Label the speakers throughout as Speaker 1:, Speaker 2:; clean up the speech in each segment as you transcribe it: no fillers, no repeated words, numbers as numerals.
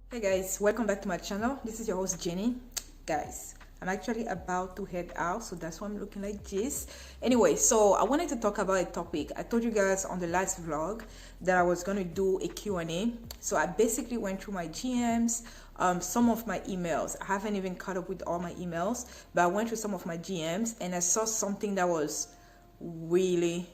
Speaker 1: Hey guys, welcome back to my channel. This is your host Jenny. Guys, I'm actually about to head out, so that's why I'm looking like this. Anyway, so I wanted to talk about a topic. I told you guys on the last vlog that I was going to do a Q&A. So I basically went through my GMs, some of my emails. I haven't even caught up with all my emails, but I went through some of my GMs and I saw something that was really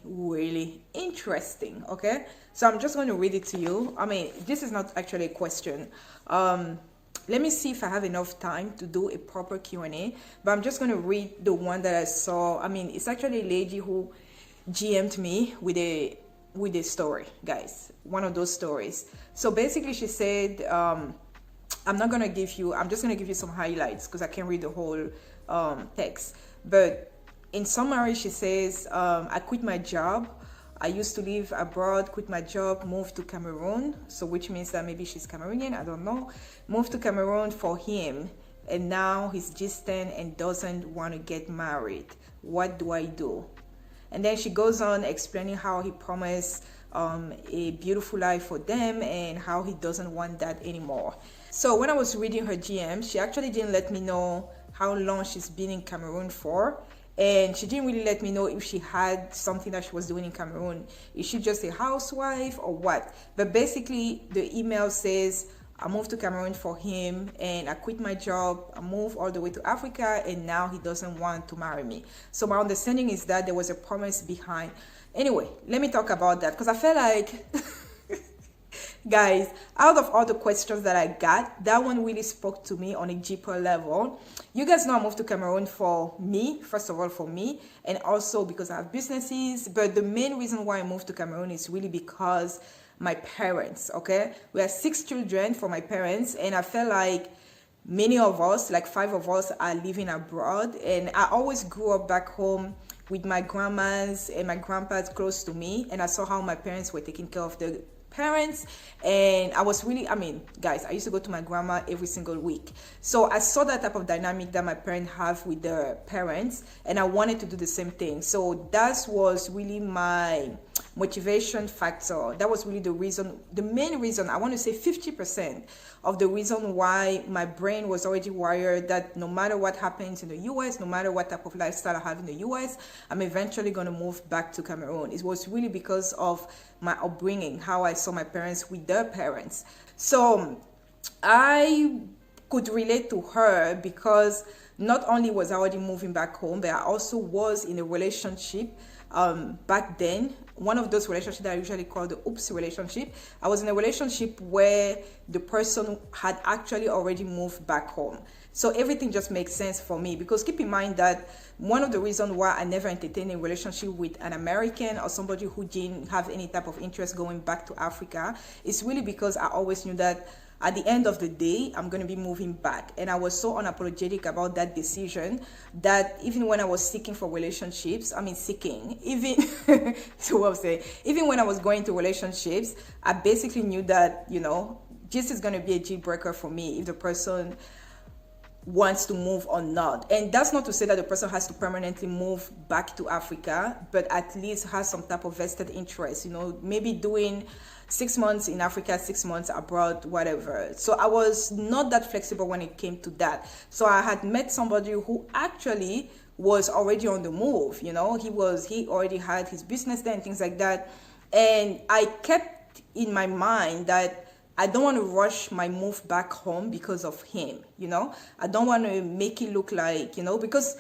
Speaker 1: interesting. Okay, so I'm just going to read it to you. I mean, this is not actually a question. Let me see if I have enough time to do a proper Q&A, but I'm just going to read the one that I saw. I mean, it's actually a lady who GM'd me with a story, guys, one of those stories. So basically she said, I'm just going to give you some highlights because I can't read the whole text, but in summary, she says, I quit my job. I used to live abroad, quit my job, moved to Cameroon. So which means that maybe she's Cameroonian, I don't know. Moved to Cameroon for him. And now he's distant and doesn't want to get married. What do I do? And then she goes on explaining how he promised a beautiful life for them and how he doesn't want that anymore. So when I was reading her GM, she actually didn't let me know how long she's been in Cameroon for. And she didn't really let me know if she had something that she was doing in Cameroon. Is she just a housewife or what? But basically, the email says, I moved to Cameroon for him and I quit my job. I moved all the way to Africa and now he doesn't want to marry me. So my understanding is that there was a promise behind. Anyway, let me talk about that because I felt like... Guys, out of all the questions that I got, that one really spoke to me on a deeper level. You guys know I moved to Cameroon for me, first of all for me, and also because I have businesses. But the main reason why I moved to Cameroon is really because my parents, okay? We have 6 children for my parents, and I felt like many of us, like 5 of us, are living abroad. And I always grew up back home with my grandmas and my grandpas close to me, and I saw how my parents were taking care of the parents. And I was really, I mean, guys, I used to go to my grandma every single week. So I saw that type of dynamic that my parents have with their parents, and I wanted to do the same thing. So that was really my motivation factor. That was really the reason, the main reason, I want to say 50% of the reason why my brain was already wired that no matter what happens in the US, no matter what type of lifestyle I have in the US, I'm eventually going to move back to Cameroon. It was really because of my upbringing, how I saw my parents with their parents. So I could relate to her because not only was I already moving back home, but I also was in a relationship back then. One of those relationships that I usually call the oops relationship. I was in a relationship where the person had actually already moved back home. So everything just makes sense for me, because keep in mind that one of the reasons why I never entertained a relationship with an American or somebody who didn't have any type of interest going back to Africa is really because I always knew that at the end of the day, I'm going to be moving back. And I was so unapologetic about that decision that even when I was seeking for relationships, even when I was going to relationships, I basically knew that, you know, this is going to be a deal breaker for me if the person wants to move or not. And that's not to say that the person has to permanently move back to Africa, but at least has some type of vested interest, you know, maybe doing 6 months in Africa, 6 months abroad, whatever. So I was not that flexible when it came to that. So I had met somebody who actually was already on the move, you know, he already had his business there and things like that. And I kept in my mind that I don't want to rush my move back home because of him, you know. I don't want to make it look like, you know, because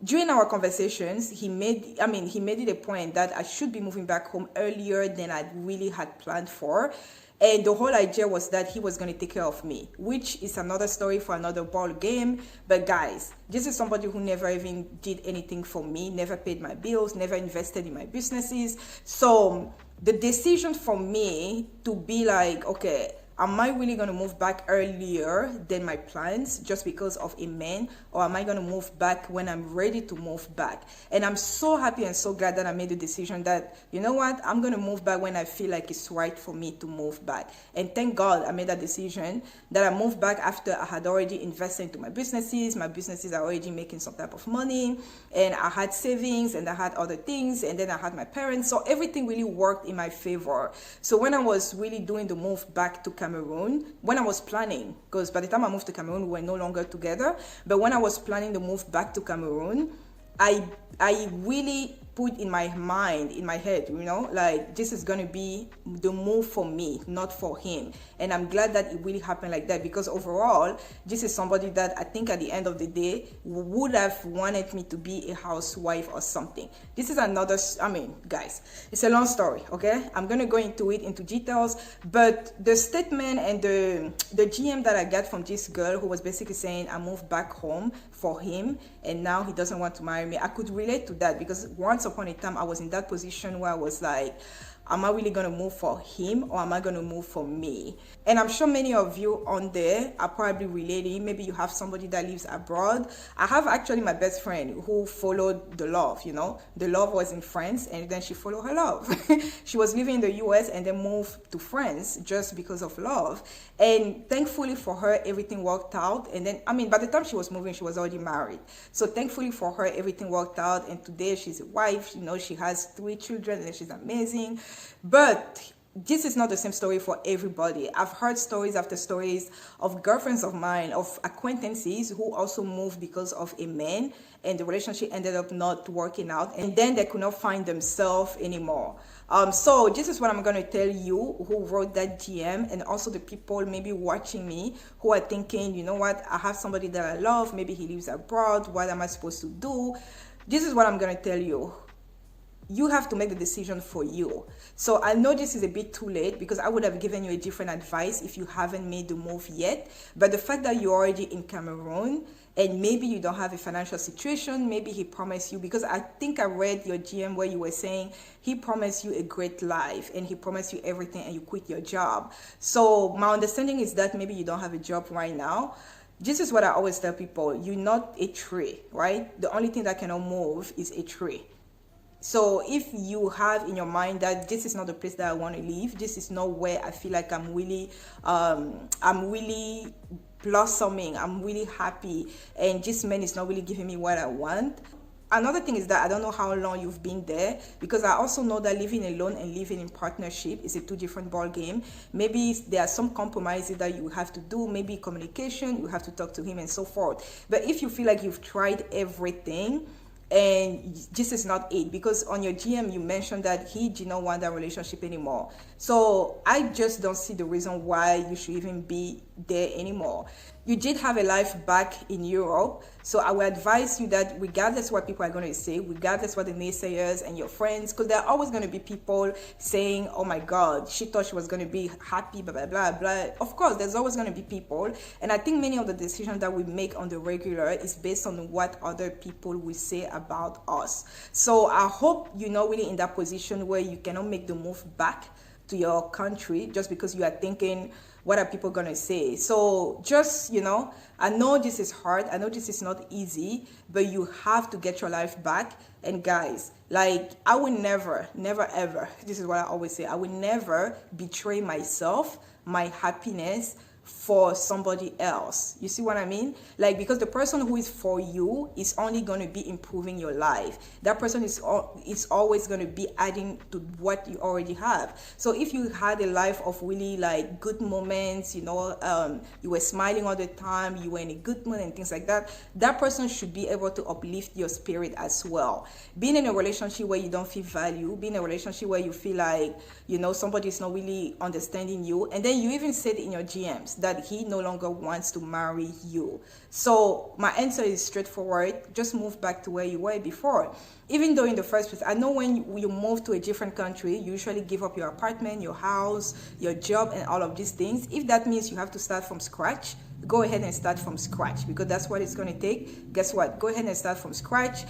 Speaker 1: during our conversations, he made it a point that I should be moving back home earlier than I really had planned for. And the whole idea was that he was going to take care of me, which is another story for another ball game. But guys, this is somebody who never even did anything for me, never paid my bills, never invested in my businesses. So the decision for me to be like, okay, am I really going to move back earlier than my plans just because of a man, or am I going to move back when I'm ready to move back? And I'm so happy and so glad that I made the decision that, you know what, I'm going to move back when I feel like it's right for me to move back. And thank God I made that decision, that I moved back after I had already invested into my businesses. My businesses are already making some type of money, and I had savings, and I had other things, and then I had my parents. So everything really worked in my favor. So when I was really doing the move back to Cameroon, when I was planning, because by the time I moved to Cameroon, we were no longer together, but when I was planning to move back to Cameroon, I really put in my mind, in my head, you know, like this is gonna be the move for me, not for him. And I'm glad that it really happened like that, because overall, this is somebody that I think at the end of the day would have wanted me to be a housewife or something. This is another, I mean, guys, it's a long story, okay? I'm gonna go into details, but the statement and the GM that I got from this girl who was basically saying I moved back home for him and now he doesn't want to marry me, I could relate to that, because once upon a time I was in that position where I was like, am I really going to move for him or am I going to move for me? And I'm sure many of you on there are probably relating. Maybe you have somebody that lives abroad. I have actually my best friend who followed the love, you know. The love was in France and then she followed her love. She was living in the US and then moved to France just because of love. And thankfully for her, everything worked out. And then, I mean, by the time she was moving, she was already married. So thankfully for her, everything worked out. And today she's a wife, you know, she has 3 children and she's amazing. But this is not the same story for everybody. I've heard stories after stories of girlfriends of mine, of acquaintances who also moved because of a man and the relationship ended up not working out and then they could not find themselves anymore. So this is what I'm going to tell you who wrote that GM, and also the people maybe watching me who are thinking, you know what, I have somebody that I love, maybe he lives abroad, what am I supposed to do? This is what I'm going to tell you. You have to make the decision for you. So I know this is a bit too late because I would have given you a different advice if you haven't made the move yet. But the fact that you're already in Cameroon and maybe you don't have a financial situation, maybe he promised you, because I think I read your GM where you were saying he promised you a great life and he promised you everything and you quit your job. So my understanding is that maybe you don't have a job right now. This is what I always tell people. You're not a tree, right? The only thing that cannot move is a tree. So if you have in your mind that this is not the place that I want to live, this is not where I feel like I'm really blossoming, I'm really happy, and this man is not really giving me what I want. Another thing is that I don't know how long you've been there, because I also know that living alone and living in partnership is a 2 different ball game. Maybe there are some compromises that you have to do, maybe communication, you have to talk to him and so forth. But if you feel like you've tried everything, and this is not it, because on your GM you mentioned that he did not want that relationship anymore. So I just don't see the reason why you should even be there anymore. You did have a life back in Europe, so I would advise you that regardless what people are going to say, regardless what the naysayers and your friends, because there are always going to be people saying, oh my God, she thought she was going to be happy, blah, blah, blah, blah. Of course, there's always going to be people. And I think many of the decisions that we make on the regular is based on what other people will say about us. So I hope you're not really in that position where you cannot make the move back to your country just because you are thinking, what are people going to say? So just, you know, I know this is hard. I know this is not easy, but you have to get your life back. And guys, like, I will never, ever, this is what I always say, I will never betray myself, my happiness, for somebody else. You see what I mean? Like, because the person who is for you is only going to be improving your life. That person is always going to be adding to what you already have. So if you had a life of really like good moments, you know, you were smiling all the time, you were in a good mood and things like that, that person should be able to uplift your spirit as well. Being in a relationship where you don't feel value, being in a relationship where you feel like, you know, somebody is not really understanding you, and then you even said in your GMs that he no longer wants to marry you. So my answer is straightforward. Just move back to where you were before. Even though in the first place, I know when you move to a different country, you usually give up your apartment, your house, your job, and all of these things. If that means you have to start from scratch, go ahead and start from scratch, because that's what it's going to take. Guess what? Go ahead and start from scratch.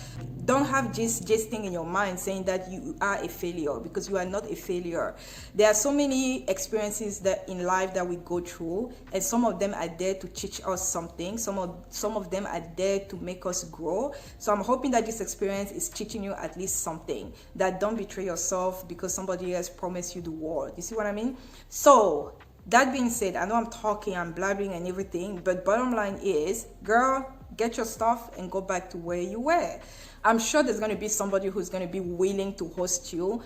Speaker 1: Don't have this thing in your mind saying that you are a failure, because you are not a failure. There are so many experiences that in life that we go through, and some of them are there to teach us something. Some of them are there to make us grow. So I'm hoping that this experience is teaching you at least something, that don't betray yourself because somebody else promised you the world. You see what I mean? So that being said, I know I'm talking, I'm blabbing and everything, but bottom line is, girl, get your stuff and go back to where you were. I'm sure there's going to be somebody who's going to be willing to host you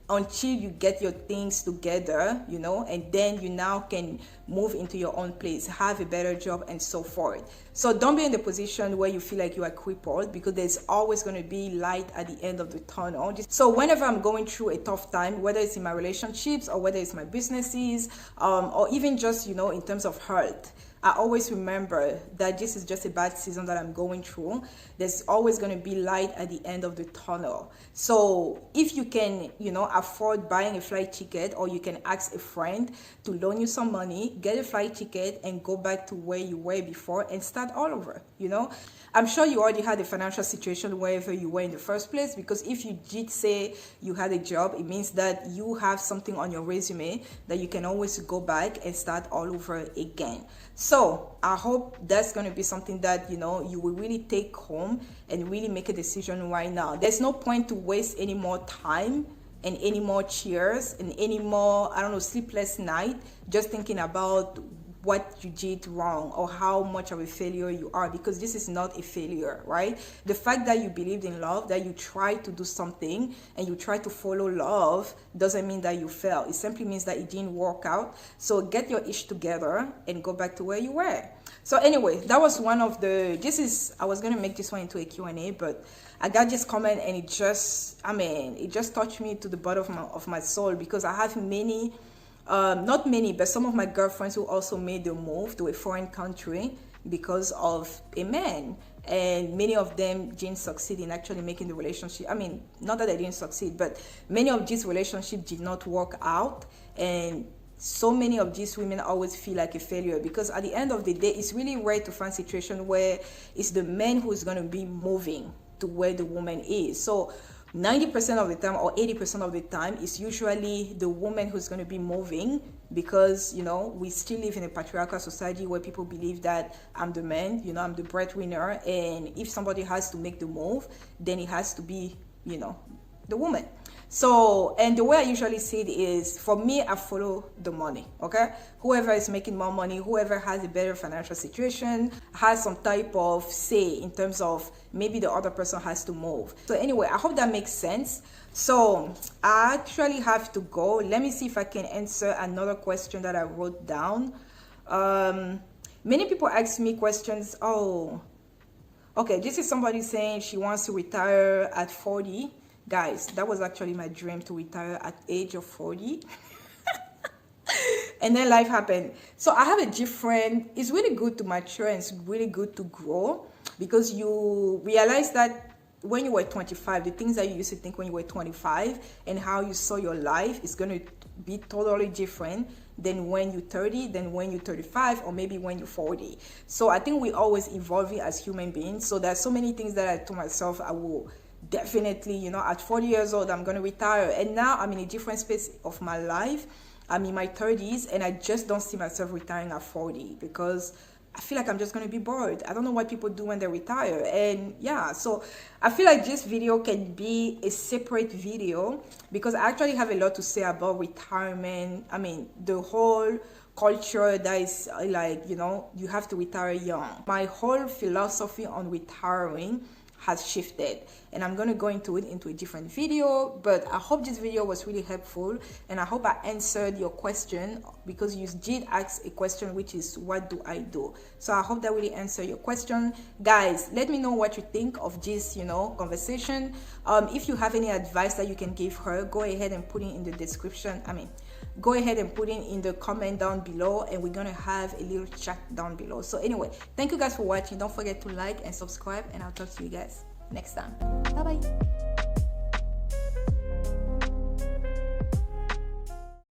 Speaker 1: until you get your things together, you know, and then you now can move into your own place, have a better job, and so forth. So don't be in the position where you feel like you are crippled, because there's always going to be light at the end of the tunnel. So whenever I'm going through a tough time, whether it's in my relationships or whether it's my businesses, or even just, you know, in terms of health, I always remember that this is just a bad season that I'm going through. There's always going to be light at the end of the tunnel. So if you can, you know, afford buying a flight ticket, or you can ask a friend to loan you some money, get a flight ticket and go back to where you were before and start all over, you know. I'm sure you already had a financial situation wherever you were in the first place, because if you did say you had a job, it means that you have something on your resume that you can always go back and start all over again. So I hope that's going to be something that, you know, you will really take home and really make a decision right now. There's no point to waste any more time and any more tears and any more, I don't know, sleepless night just thinking about what you did wrong or how much of a failure you are, because this is not a failure, right? The fact that you believed in love, that you tried to do something and you tried to follow love, doesn't mean that you failed. It simply means that it didn't work out. So get your ish together and go back to where you were. So anyway, that was one of the, I was going to make this one into a Q&A, but I got this comment and it just touched me to the bottom of my soul, because I have many, not many, but some of my girlfriends who also made the move to a foreign country because of a man. And many of them didn't succeed in actually making the relationship. I mean, not that they didn't succeed, but many of these relationships did not work out. And so many of these women always feel like a failure, because at the end of the day, it's really rare to find a situation where it's the man who's going to be moving to where the woman is. So 90% of the time or 80% of the time, it's usually the woman who's going to be moving, because, you know, we still live in a patriarchal society where people believe that I'm the man, you know, I'm the breadwinner, and if somebody has to make the move, then it has to be, you know, the woman. So, and the way I usually see it is, for me, I follow the money, okay? Whoever is making more money, whoever has a better financial situation, has some type of say in terms of maybe the other person has to move. So anyway, I hope that makes sense. So I actually have to go. Let me see if I can answer another question that I wrote down. Many people ask me questions. Oh, okay, this is somebody saying she wants to retire at 40. Guys, that was actually my dream, to retire at age of 40. And then life happened. So I have a different, it's really good to mature and it's really good to grow, because you realize that when you were 25, the things that you used to think when you were 25 and how you saw your life is going to be totally different than when you're 30, than when you're 35, or maybe when you're 40. So I think we're always evolving as human beings. So there's so many things that I told myself I will definitely, you know, at 40 years old, I'm going to retire. And now I'm in a different space of my life. I'm in my 30s, and I just don't see myself retiring at 40, because I feel like I'm just going to be bored. I don't know what people do when they retire. And yeah, so I feel like this video can be a separate video, because I actually have a lot to say about retirement. I mean, the whole culture that is like, you know, you have to retire young. My whole philosophy on retiring has shifted, and I'm going to go into it into a different video. But I hope this video was really helpful, and I hope I answered your question, because you did ask a question, which is, what do I do? So I hope that really answered your question. Guys, let me know what you think of this, you know, conversation. If you have any advice that you can give her, go ahead and put it in the description. Go ahead and put it in the comment down below, and we're gonna have a little chat down below. So anyway, thank you guys for watching. Don't forget to like and subscribe, and I'll talk to you guys next time. Bye bye.